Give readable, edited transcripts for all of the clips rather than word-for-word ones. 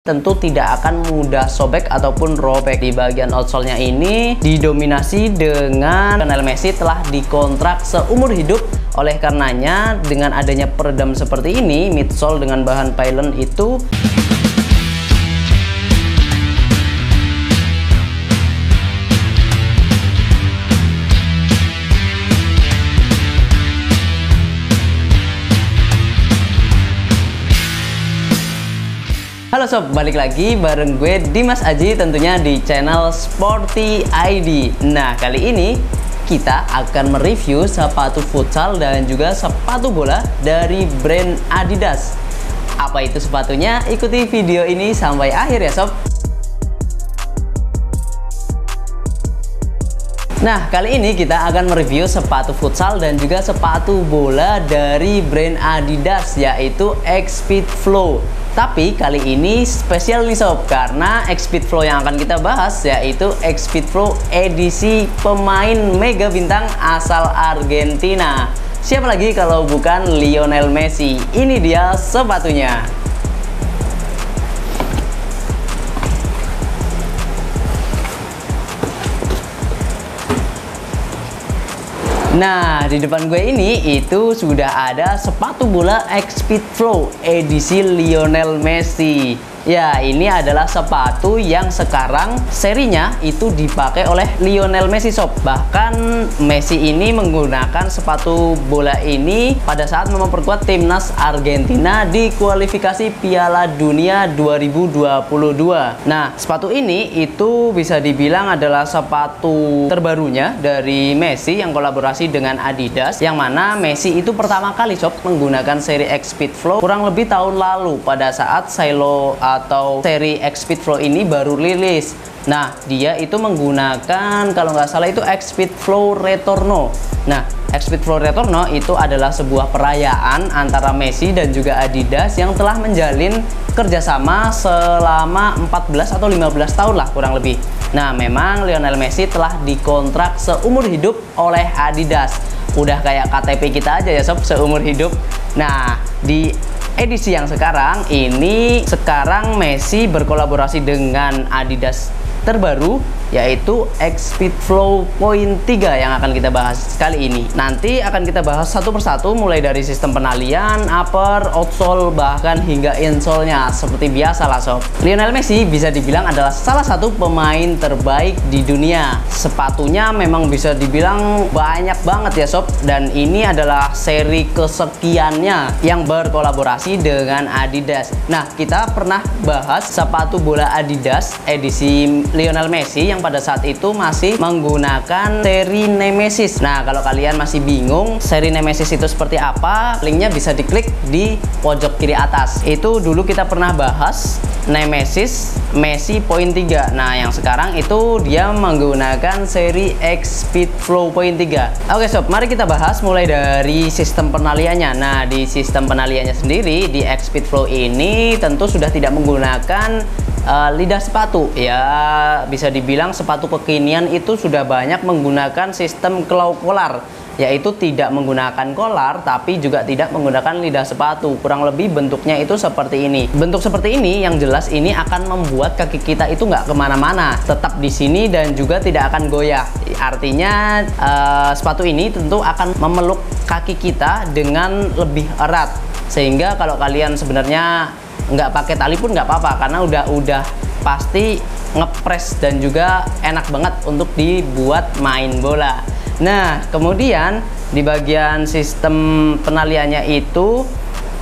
tentu tidak akan mudah sobek ataupun robek. Di bagian outsole-nya ini didominasi dengan Lionel Messi telah dikontrak seumur hidup. Oleh karenanya dengan adanya peredam seperti ini, midsole dengan bahan pylon itu Halo sob, balik lagi bareng gue Dimas Aji tentunya di channel Sporty ID. Nah, kali ini kita akan mereview sepatu futsal dan juga sepatu bola dari brand Adidas. Apa itu sepatunya? Ikuti video ini sampai akhir ya sob. Nah, kali ini kita akan mereview sepatu futsal dan juga sepatu bola dari brand Adidas, yaitu X-Speed Flow. Tapi kali ini spesial nih sob, karena X-Speed Flow yang akan kita bahas yaitu X-Speed Flow edisi pemain mega bintang asal Argentina. Siapa lagi kalau bukan Lionel Messi. Ini dia sepatunya. Nah, di depan gue ini itu sudah ada sepatu bola X-Speed Flow edisi Lionel Messi. Ya, ini adalah sepatu yang sekarang serinya itu dipakai oleh Lionel Messi sob. Bahkan Messi ini menggunakan sepatu bola ini pada saat memperkuat timnas Argentina di kualifikasi Piala Dunia 2022. Nah, sepatu ini itu bisa dibilang adalah sepatu terbarunya dari Messi yang kolaborasi dengan Adidas, yang mana Messi itu pertama kali sob menggunakan seri X-Speed Flow kurang lebih tahun lalu pada saat silo atau seri X-Speed Flow ini baru rilis. Nah, dia itu menggunakan kalau nggak salah itu X-Speed Flow Retorno. Nah, X-Speed Flow Retorno itu adalah sebuah perayaan antara Messi dan juga Adidas yang telah menjalin kerjasama selama 14 atau 15 tahun lah kurang lebih. Nah, memang Lionel Messi telah dikontrak seumur hidup oleh Adidas. Udah kayak KTP kita aja ya sob, seumur hidup. Nah, di edisi yang sekarang ini, sekarang Messi berkolaborasi dengan Adidas terbaru yaitu X-Speed Flow Point 3 yang akan kita bahas kali ini. Nanti akan kita bahas satu persatu mulai dari sistem penalian, upper, outsole, bahkan hingga insole-nya. Seperti biasa lah sob, Lionel Messi bisa dibilang adalah salah satu pemain terbaik di dunia. Sepatunya memang bisa dibilang banyak banget ya sob, dan ini adalah seri kesekiannya yang berkolaborasi dengan Adidas. Nah, kita pernah bahas sepatu bola Adidas edisi Lionel Messi yang pada saat itu masih menggunakan seri Nemesis. Nah, kalau kalian masih bingung seri Nemesis itu seperti apa, linknya bisa diklik di pojok kiri atas. Itu dulu kita pernah bahas Nemesis Messi Point 3. Nah, yang sekarang itu dia menggunakan seri X-Speed Flow Point 3. Oke sob, mari kita bahas mulai dari sistem penaliannya. Nah, di sistem penaliannya sendiri di X-Speed Flow ini tentu sudah tidak menggunakan lidah sepatu. Ya, bisa dibilang sepatu kekinian itu sudah banyak menggunakan sistem claw collar, yaitu tidak menggunakan kolar tapi juga tidak menggunakan lidah sepatu. Kurang lebih bentuknya itu seperti ini. Bentuk seperti ini yang jelas ini akan membuat kaki kita itu nggak kemana-mana, tetap di sini dan juga tidak akan goyah. Artinya sepatu ini tentu akan memeluk kaki kita dengan lebih erat, sehingga kalau kalian sebenarnya nggak pakai tali pun nggak apa-apa, karena udah pasti ngepres dan juga enak banget untuk dibuat main bola. Nah, kemudian di bagian sistem penaliannya itu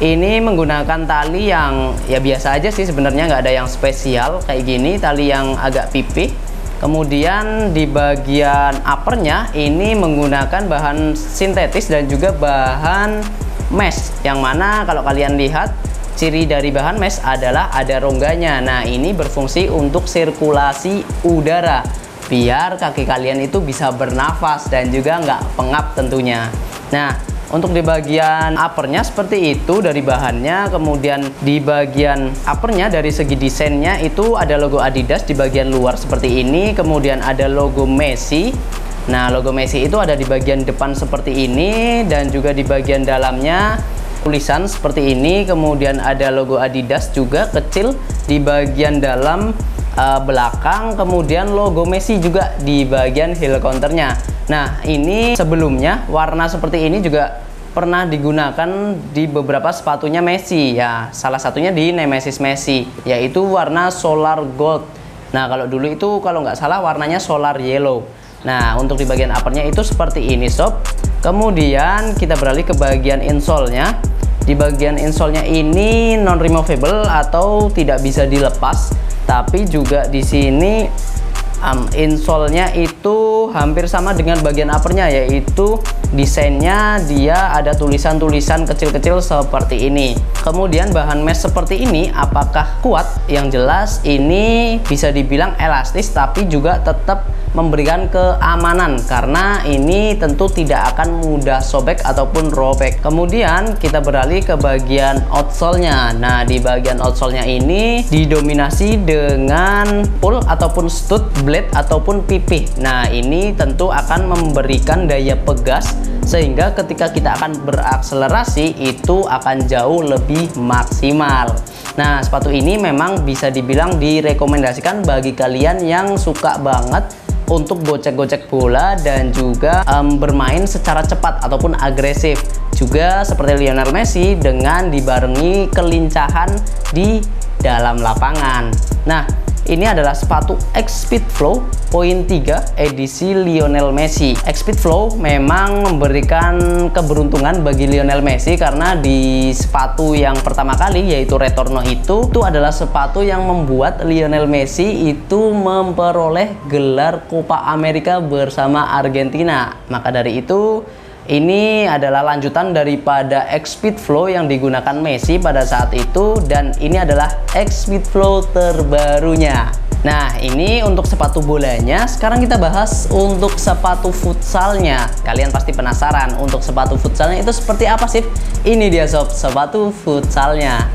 ini menggunakan tali yang ya biasa aja sih sebenarnya, nggak ada yang spesial kayak gini, tali yang agak pipih. Kemudian di bagian uppernya ini menggunakan bahan sintetis dan juga bahan mesh, yang mana kalau kalian lihat ciri dari bahan mesh adalah ada rongganya. Nah, ini berfungsi untuk sirkulasi udara biar kaki kalian itu bisa bernafas dan juga nggak pengap tentunya. Nah, untuk di bagian uppernya seperti itu dari bahannya. Kemudian di bagian uppernya dari segi desainnya itu ada logo Adidas di bagian luar seperti ini. Kemudian ada logo Messi. Nah, logo Messi itu ada di bagian depan seperti ini, dan juga di bagian dalamnya tulisan seperti ini. Kemudian ada logo Adidas juga kecil di bagian dalam belakang, kemudian logo Messi juga di bagian heel counternya. Nah, ini sebelumnya warna seperti ini juga pernah digunakan di beberapa sepatunya Messi ya. Salah satunya di Nemesis Messi, yaitu warna Solar Gold. Nah, kalau dulu itu kalau nggak salah warnanya Solar Yellow. Nah, untuk di bagian uppernya itu seperti ini sob. Kemudian kita beralih ke bagian insole-nya. Di bagian insole-nya ini non removable atau tidak bisa dilepas, tapi juga di sini insole-nya itu hampir sama dengan bagian uppernya, yaitu desainnya dia ada tulisan-tulisan kecil-kecil seperti ini. Kemudian bahan mesh seperti ini apakah kuat? Yang jelas ini bisa dibilang elastis, tapi juga tetap memberikan keamanan karena ini tentu tidak akan mudah sobek ataupun robek. Kemudian kita beralih ke bagian outsole-nya. Nah, di bagian outsole-nya ini didominasi dengan pull ataupun stud blade ataupun pipih. Nah, ini tentu akan memberikan daya pegas sehingga ketika kita akan berakselerasi itu akan jauh lebih maksimal. Nah, sepatu ini memang bisa dibilang direkomendasikan bagi kalian yang suka banget untuk gocek-gocek bola dan juga bermain secara cepat ataupun agresif, juga seperti Lionel Messi dengan dibarengi kelincahan di dalam lapangan. Nah, ini adalah sepatu X-Speed Flow poin 3 edisi Lionel Messi. X-Speed Flow memang memberikan keberuntungan bagi Lionel Messi karena di sepatu yang pertama kali yaitu Retorno itu adalah sepatu yang membuat Lionel Messi itu memperoleh gelar Copa America bersama Argentina. Maka dari itu ini adalah lanjutan daripada X-Speed Flow yang digunakan Messi pada saat itu, dan ini adalah X-Speed Flow terbarunya. Nah, ini untuk sepatu bolanya. Sekarang kita bahas untuk sepatu futsalnya. Kalian pasti penasaran untuk sepatu futsalnya itu seperti apa sih? Ini dia sob, sepatu futsalnya.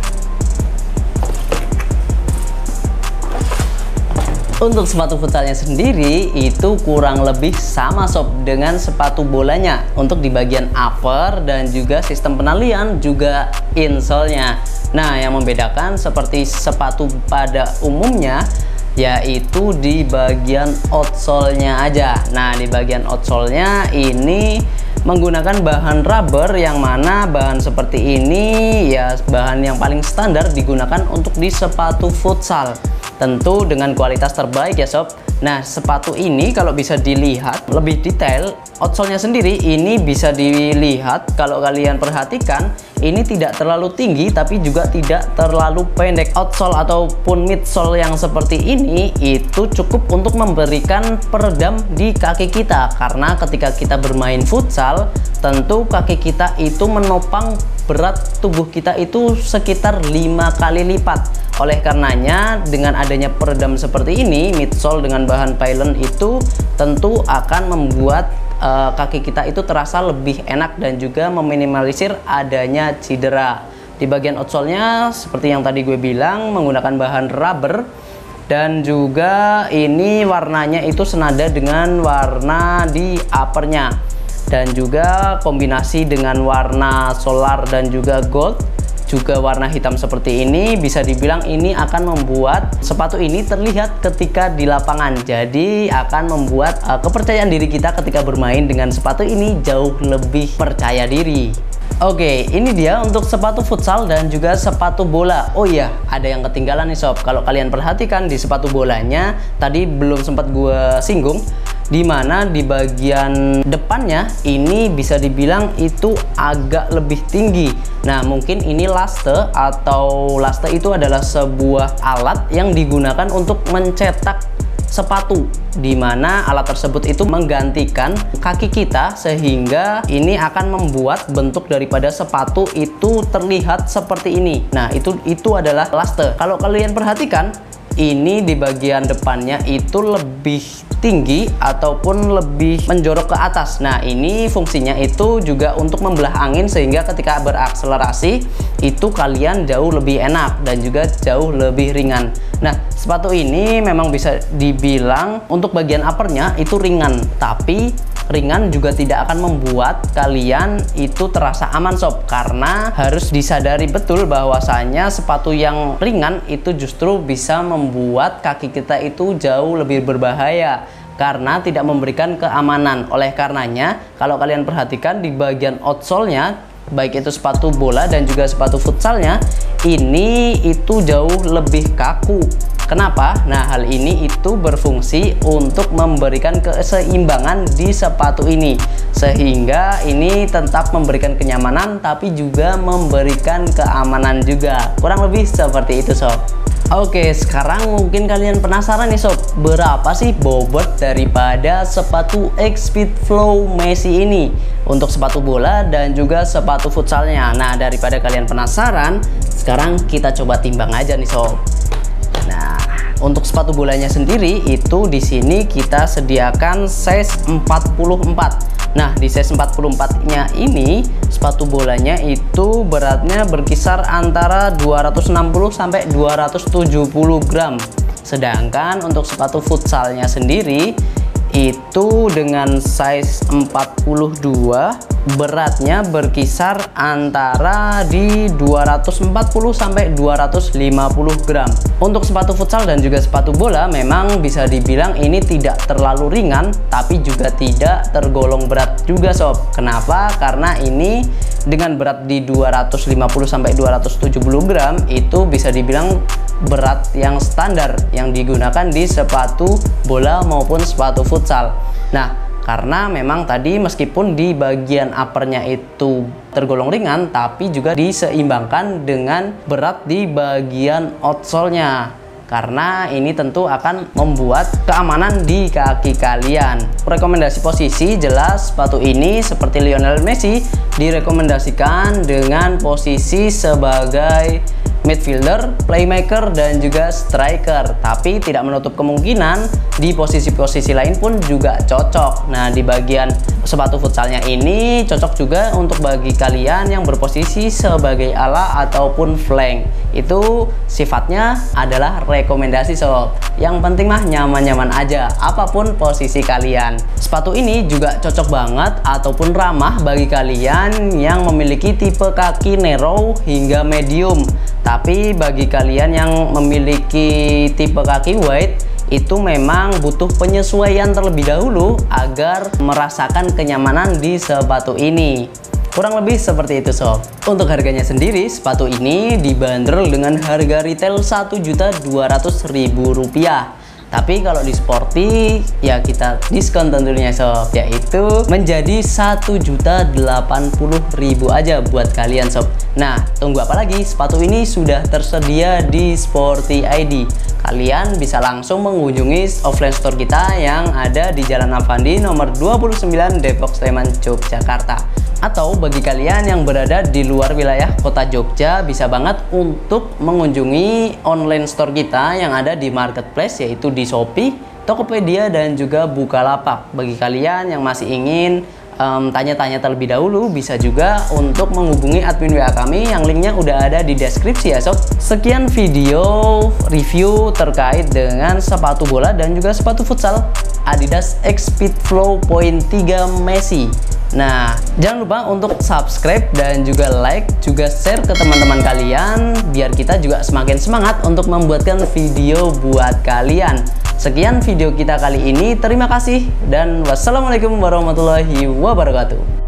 Untuk sepatu futsalnya sendiri itu kurang lebih sama sob dengan sepatu bolanya. Untuk di bagian upper dan juga sistem penalian juga insole-nya. Nah, yang membedakan seperti sepatu pada umumnya yaitu di bagian outsole-nya aja. Nah, di bagian outsole-nya ini menggunakan bahan rubber, yang mana bahan seperti ini ya bahan yang paling standar digunakan untuk di sepatu futsal. Tentu dengan kualitas terbaik ya sob. Nah, sepatu ini kalau bisa dilihat lebih detail, outsole-nya sendiri ini bisa dilihat kalau kalian perhatikan ini tidak terlalu tinggi tapi juga tidak terlalu pendek. Outsole ataupun midsole yang seperti ini itu cukup untuk memberikan peredam di kaki kita, karena ketika kita bermain futsal tentu kaki kita itu menopang berat tubuh kita itu sekitar 5 kali lipat. Oleh karenanya dengan adanya peredam seperti ini, midsole dengan bahan pylon itu tentu akan membuat kaki kita itu terasa lebih enak dan juga meminimalisir adanya cedera. Di bagian outsole-nya seperti yang tadi gue bilang menggunakan bahan rubber, dan juga ini warnanya itu senada dengan warna di uppernya, dan juga kombinasi dengan warna solar dan juga gold, juga warna hitam seperti ini. Bisa dibilang ini akan membuat sepatu ini terlihat ketika di lapangan, jadi akan membuat kepercayaan diri kita ketika bermain dengan sepatu ini jauh lebih percaya diri. Oke, ini dia untuk sepatu futsal dan juga sepatu bola. Oh iya, ada yang ketinggalan nih sob. Kalau kalian perhatikan di sepatu bolanya tadi belum sempat gue singgung, dimana di bagian depannya ini bisa dibilang itu agak lebih tinggi. Nah, mungkin ini laste, atau laste itu adalah sebuah alat yang digunakan untuk mencetak sepatu, dimana alat tersebut itu menggantikan kaki kita, sehingga ini akan membuat bentuk daripada sepatu itu terlihat seperti ini. Nah, itu adalah laste. Kalau kalian perhatikan ini di bagian depannya itu lebih tinggi ataupun lebih menjorok ke atas. Nah, ini fungsinya itu juga untuk membelah angin sehingga ketika berakselerasi itu kalian jauh lebih enak dan juga jauh lebih ringan. Nah, sepatu ini memang bisa dibilang untuk bagian uppernya itu ringan, tapi ringan juga tidak akan membuat kalian itu terasa aman sob, karena harus disadari betul bahwasanya sepatu yang ringan itu justru bisa membuat kaki kita itu jauh lebih berbahaya karena tidak memberikan keamanan. Oleh karenanya kalau kalian perhatikan di bagian outsole-nya, baik itu sepatu bola dan juga sepatu futsalnya, ini itu jauh lebih kaku. Kenapa? Nah, hal ini itu berfungsi untuk memberikan keseimbangan di sepatu ini, sehingga ini tetap memberikan kenyamanan tapi juga memberikan keamanan juga. Kurang lebih seperti itu sob. Oke, sekarang mungkin kalian penasaran nih sob, berapa sih bobot daripada sepatu X-Speed Flow Messi ini untuk sepatu bola dan juga sepatu futsalnya. Nah, daripada kalian penasaran, sekarang kita coba timbang aja nih sob. Nah, untuk sepatu bolanya sendiri itu di sini kita sediakan size 44. Nah, di size 44-nya ini sepatu bolanya itu beratnya berkisar antara 260 sampai 270 gram. Sedangkan untuk sepatu futsalnya sendiri itu dengan size 42 beratnya berkisar antara di 240 sampai 250 gram. Untuk sepatu futsal dan juga sepatu bola memang bisa dibilang ini tidak terlalu ringan tapi juga tidak tergolong berat juga sob. Kenapa? Karena ini dengan berat di 250 sampai 270 gram itu bisa dibilang berat yang standar yang digunakan di sepatu bola maupun sepatu futsal. Nah, karena memang tadi meskipun di bagian uppernya itu tergolong ringan, tapi juga diseimbangkan dengan berat di bagian outsole-nya, karena ini tentu akan membuat keamanan di kaki kalian. Rekomendasi posisi jelas sepatu ini seperti Lionel Messi direkomendasikan dengan posisi sebagai midfielder, playmaker, dan juga striker, tapi tidak menutup kemungkinan di posisi-posisi lain pun juga cocok. Nah, di bagian sepatu futsalnya ini cocok juga untuk bagi kalian yang berposisi sebagai ala ataupun flank. Itu sifatnya adalah rekomendasi sob. Yang penting mah nyaman-nyaman aja apapun posisi kalian. Sepatu ini juga cocok banget ataupun ramah bagi kalian yang memiliki tipe kaki narrow hingga medium. Tapi bagi kalian yang memiliki tipe kaki wide itu memang butuh penyesuaian terlebih dahulu agar merasakan kenyamanan di sepatu ini. Kurang lebih seperti itu sob. Untuk harganya sendiri, sepatu ini dibanderol dengan harga retail Rp1.200.000. Tapi kalau di Sporty ya kita diskon tentunya sob, yaitu menjadi Rp1.080.000 aja buat kalian sob. Nah, tunggu apa lagi? Sepatu ini sudah tersedia di Sporty ID. Kalian bisa langsung mengunjungi offline store kita yang ada di Jalan Avandi nomor 29 Depok Sleman Yogyakarta. Atau bagi kalian yang berada di luar wilayah kota Jogja, bisa banget untuk mengunjungi online store kita yang ada di marketplace, yaitu di Shopee, Tokopedia, dan juga Bukalapak. Bagi kalian yang masih ingin tanya-tanya terlebih dahulu, bisa juga untuk menghubungi admin WA kami yang linknya udah ada di deskripsi ya sob. Sekian video review terkait dengan sepatu bola dan juga sepatu futsal Adidas X-Speed Flow Point 3 Messi. Nah, jangan lupa untuk subscribe dan juga like, juga share ke teman-teman kalian biar kita juga semakin semangat untuk membuatkan video buat kalian. Sekian video kita kali ini, terima kasih dan wassalamualaikum warahmatullahi wabarakatuh.